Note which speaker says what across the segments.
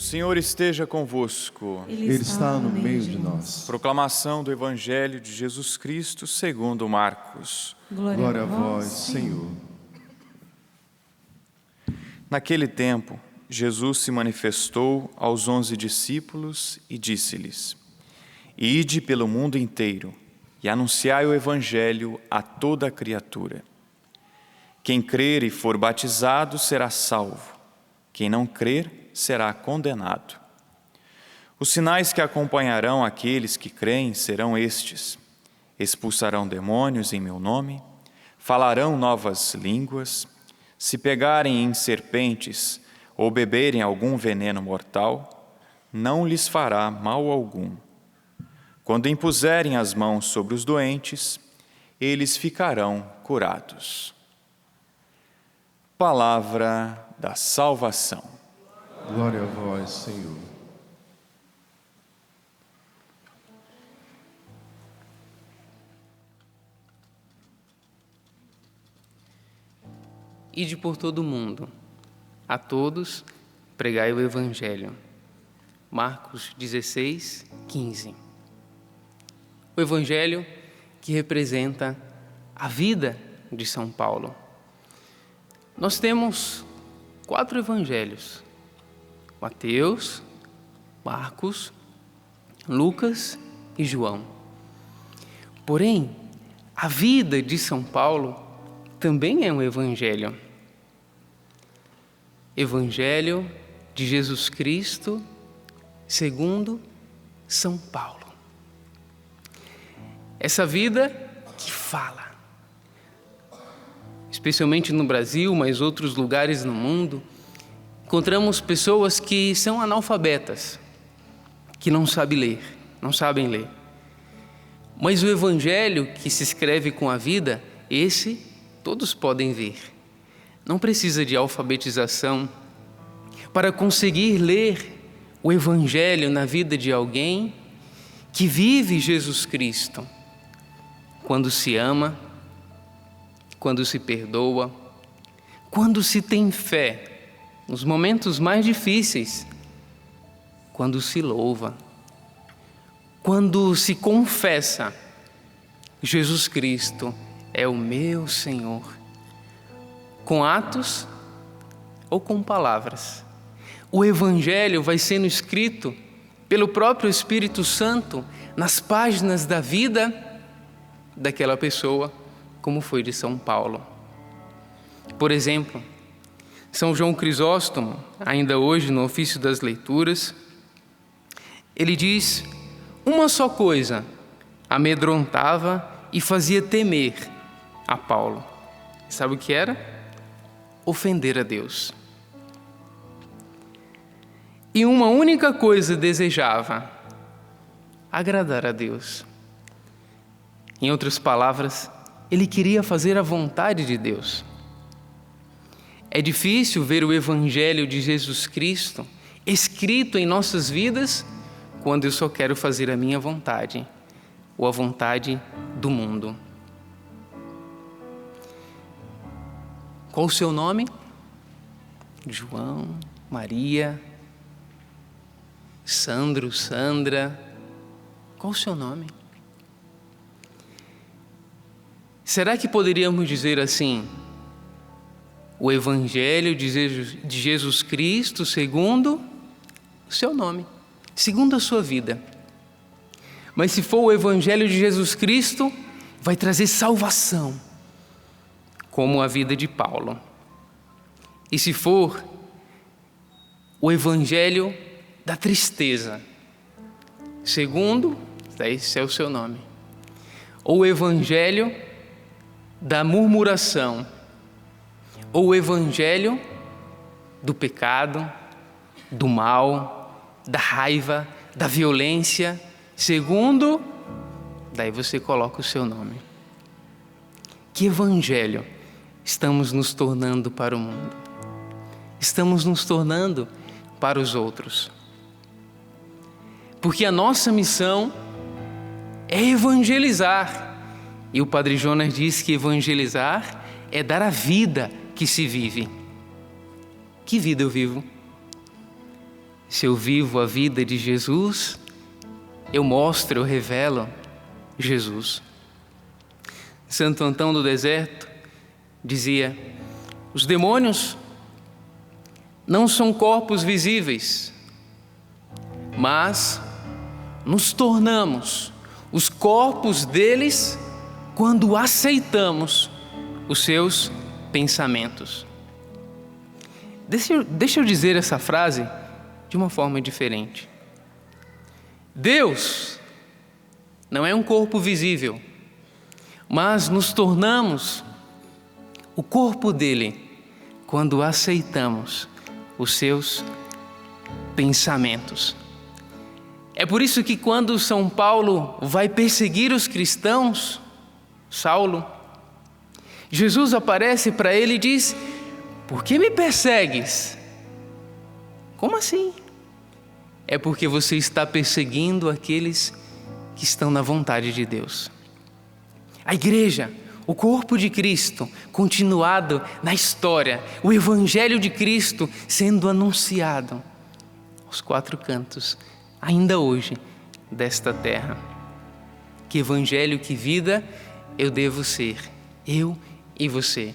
Speaker 1: Senhor esteja convosco.
Speaker 2: Ele está no meio de nós.
Speaker 1: Proclamação do Evangelho de Jesus Cristo segundo Marcos.
Speaker 2: Glória a vós, Senhor.
Speaker 1: Naquele tempo, Jesus se manifestou aos 11 discípulos e disse-lhes: Ide pelo mundo inteiro e anunciai o Evangelho a toda a criatura. Quem crer e for batizado será salvo. Quem não crer será condenado. Os sinais que acompanharão aqueles que creem serão estes: expulsarão demônios em meu nome, falarão novas línguas, se pegarem em serpentes ou beberem algum veneno mortal, não lhes fará mal algum. Quando impuserem as mãos sobre os doentes, eles ficarão curados. Palavra da salvação.
Speaker 2: Glória a vós, Senhor.
Speaker 3: Ide por todo o mundo, a todos pregai o Evangelho. Marcos 16, 15. O Evangelho que representa a vida de São Paulo. Nós temos 4 evangelhos: Mateus, Marcos, Lucas e João. Porém, a vida de São Paulo também é um evangelho. Evangelho de Jesus Cristo segundo São Paulo. Essa vida que fala. Especialmente no Brasil, mas outros lugares no mundo, encontramos pessoas que são analfabetas, que não sabem ler. Mas o Evangelho que se escreve com a vida, esse todos podem ver. Não precisa de alfabetização para conseguir ler o Evangelho na vida de alguém que vive Jesus Cristo. Quando se ama, quando se perdoa, quando se tem fé, nos momentos mais difíceis, quando se louva, quando se confessa: Jesus Cristo é o meu Senhor, com atos ou com palavras. O Evangelho vai sendo escrito pelo próprio Espírito Santo nas páginas da vida daquela pessoa, como foi de São Paulo. Por exemplo, São João Crisóstomo, ainda hoje no ofício das leituras, ele diz: uma só coisa amedrontava e fazia temer a Paulo. Sabe o que era? Ofender a Deus. E uma única coisa desejava: agradar a Deus. Em outras palavras, ele queria fazer a vontade de Deus. É difícil ver o Evangelho de Jesus Cristo escrito em nossas vidas quando eu só quero fazer a minha vontade ou a vontade do mundo. Qual o seu nome? João, Maria, Sandro, Sandra. Qual o seu nome? Será que poderíamos dizer assim: o Evangelho de Jesus Cristo segundo o seu nome, segundo a sua vida? Mas se for o Evangelho de Jesus Cristo, vai trazer salvação, como a vida de Paulo. E se for o Evangelho da tristeza, segundo, esse é o seu nome, ou o Evangelho da murmuração, ou o Evangelho do pecado, do mal, da raiva, da violência, segundo, daí você coloca o seu nome. Que Evangelho estamos nos tornando para o mundo? Estamos nos tornando para os outros. Porque a nossa missão é evangelizar. E o Padre Jonas diz que evangelizar é dar a vida que se vive. Que vida eu vivo? Se eu vivo a vida de Jesus, eu mostro, eu revelo Jesus. Santo Antão do Deserto dizia: os demônios não são corpos visíveis, mas nos tornamos os corpos deles quando aceitamos os seus pensamentos. Deixa eu dizer essa frase de uma forma diferente. Deus não é um corpo visível, mas nos tornamos o corpo dele quando aceitamos os seus pensamentos. É por isso que quando São Paulo vai perseguir os cristãos, Saulo, Jesus aparece para ele e diz: por que me persegues? Como assim? É porque você está perseguindo aqueles que estão na vontade de Deus. A igreja, o corpo de Cristo, continuado na história, o Evangelho de Cristo sendo anunciado aos quatro cantos, ainda hoje, desta terra. Que evangelho, que vida eu devo ser, eu e você.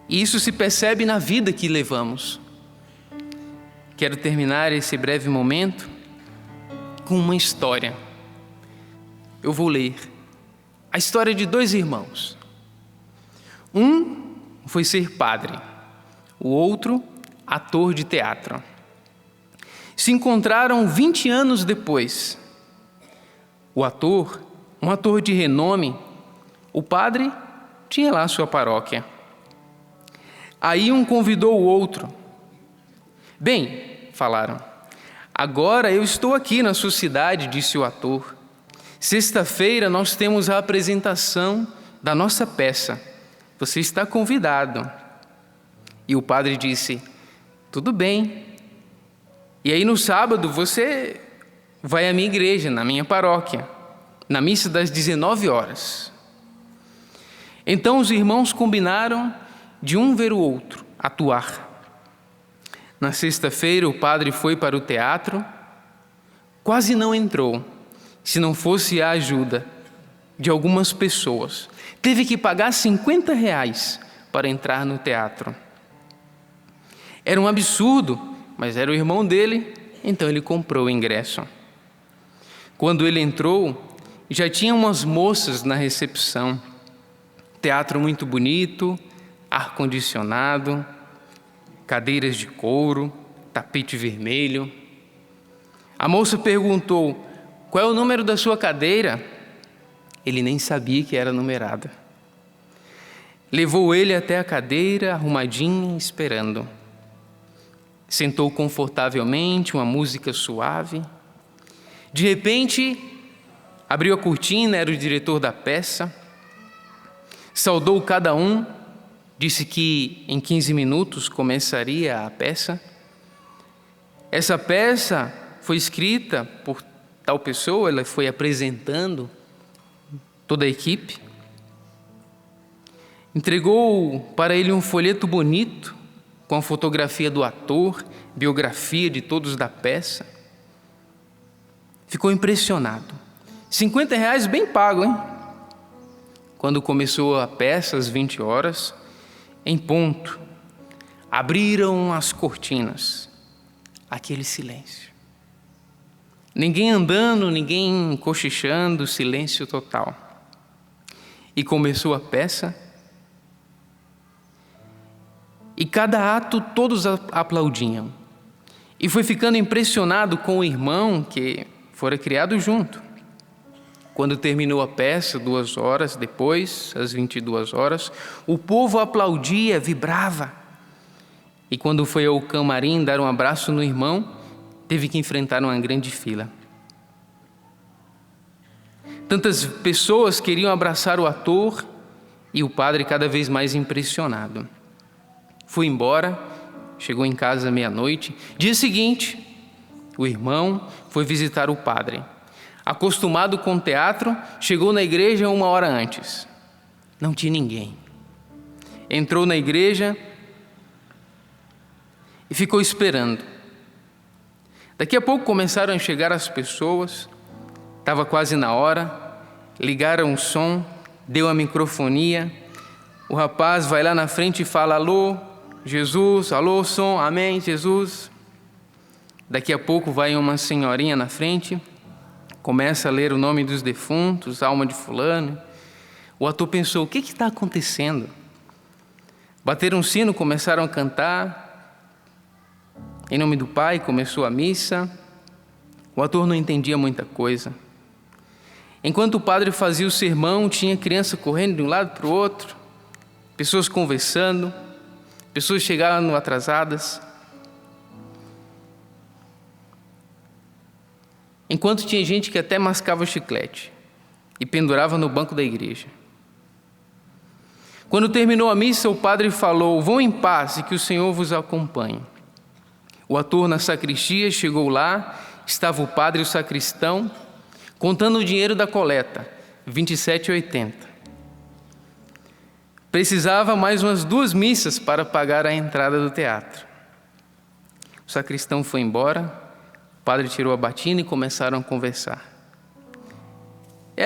Speaker 3: E isso se percebe na vida que levamos. Quero terminar esse breve momento com uma história. Eu vou ler a história de dois irmãos. Um foi ser padre, o outro ator de teatro. Se encontraram 20 anos depois. O ator, um ator de renome, o padre tinha lá sua paróquia. Aí um convidou o outro. Bem, falaram, agora eu estou aqui na sua cidade, disse o ator. Sexta-feira nós temos a apresentação da nossa peça. Você está convidado. E o padre disse, tudo bem. E aí no sábado você vai à minha igreja, na minha paróquia, na missa das 19 horas. Então os irmãos combinaram de um ver o outro atuar. Na sexta-feira o padre foi para o teatro, quase não entrou, se não fosse a ajuda de algumas pessoas. Teve que pagar R$50 para entrar no teatro. Era um absurdo, mas era o irmão dele, então ele comprou o ingresso. Quando ele entrou, já tinha umas moças na recepção. Teatro muito bonito, ar-condicionado, cadeiras de couro, tapete vermelho. A moça perguntou, qual é o número da sua cadeira? Ele nem sabia que era numerada. Levou ele até a cadeira, arrumadinha, esperando. Sentou confortavelmente, uma música suave. De repente, abriu a cortina, era o diretor da peça. Saudou cada um, disse que em 15 minutos começaria a peça. Essa peça foi escrita por tal pessoa, ela foi apresentando toda a equipe. Entregou para ele um folheto bonito, com a fotografia do ator, biografia de todos da peça. Ficou impressionado. R$50 bem pago, hein? Quando começou a peça, às 20 horas, em ponto, abriram as cortinas. Aquele silêncio. Ninguém andando, ninguém cochichando, silêncio total. E começou a peça. E cada ato todos aplaudiam. E foi ficando impressionado com o irmão que fora criado junto. Quando terminou a peça, 2 horas depois, às 22 horas, o povo aplaudia, vibrava. E quando foi ao camarim dar um abraço no irmão, teve que enfrentar uma grande fila. Tantas pessoas queriam abraçar o ator e o padre cada vez mais impressionado. Foi embora, chegou em casa meia-noite. Dia seguinte, o irmão foi visitar o padre. Acostumado com o teatro, chegou na igreja 1 hora antes. Não tinha ninguém. Entrou na igreja e ficou esperando. Daqui a pouco começaram a chegar as pessoas, estava quase na hora, ligaram o som, deu a microfonia, o rapaz vai lá na frente e fala: alô, Jesus, alô, som, amém, Jesus. Daqui a pouco vai uma senhorinha na frente, começa a ler o nome dos defuntos, alma de fulano. O ator pensou: o que está acontecendo? Bateram um sino, começaram a cantar. Em nome do Pai, começou a missa. O ator não entendia muita coisa. Enquanto o padre fazia o sermão, tinha criança correndo de um lado para o outro, pessoas conversando, pessoas chegavam atrasadas. Enquanto tinha gente que até mascava chiclete e pendurava no banco da igreja. Quando terminou a missa, o padre falou: vão em paz e que o Senhor vos acompanhe. O ator na sacristia chegou lá, estava o padre e o sacristão, contando o dinheiro da coleta, R$ 27,80. Precisava mais umas 2 missas para pagar a entrada do teatro. O sacristão foi embora, o padre tirou a batina e começaram a conversar.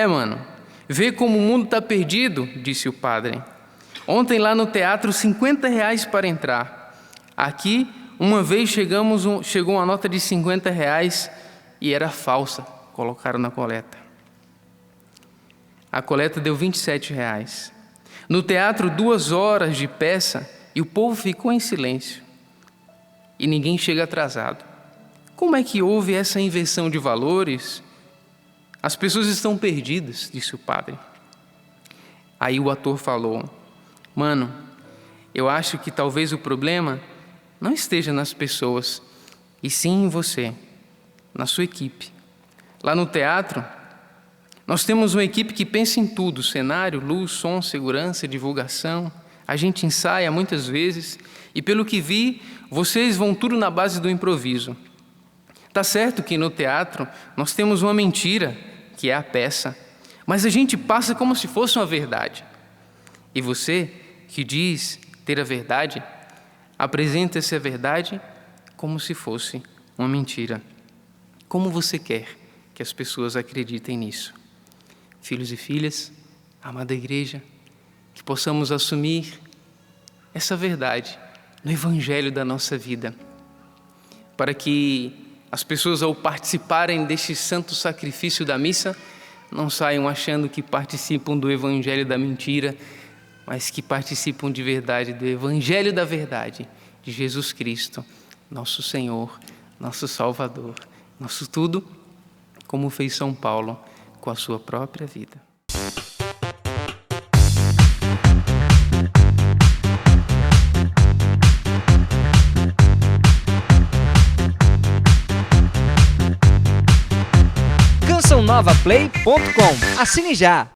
Speaker 3: Mano, vê como o mundo está perdido, disse o padre. Ontem lá no teatro, R$50 para entrar. Aqui, uma vez chegou uma nota de R$50 e era falsa, colocaram na coleta. A coleta deu R$27. No teatro, 2 horas de peça e o povo ficou em silêncio. E ninguém chega atrasado. Como é que houve essa inversão de valores? As pessoas estão perdidas, disse o padre. Aí o ator falou: mano, eu acho que talvez o problema não esteja nas pessoas, e sim em você, na sua equipe. Lá no teatro, nós temos uma equipe que pensa em tudo: cenário, luz, som, segurança, divulgação. A gente ensaia muitas vezes e, pelo que vi, vocês vão tudo na base do improviso. Tá certo que no teatro nós temos uma mentira, que é a peça, mas a gente passa como se fosse uma verdade. E você, que diz ter a verdade, apresenta essa verdade como se fosse uma mentira. Como você quer que as pessoas acreditem nisso? Filhos e filhas, amada igreja, que possamos assumir essa verdade no evangelho da nossa vida, para que as pessoas, ao participarem deste santo sacrifício da missa, não saiam achando que participam do evangelho da mentira, mas que participam de verdade do evangelho da verdade, de Jesus Cristo, nosso Senhor, nosso Salvador, nosso tudo, como fez São Paulo com a sua própria vida.
Speaker 4: cançãonovaplay.com. Assine já!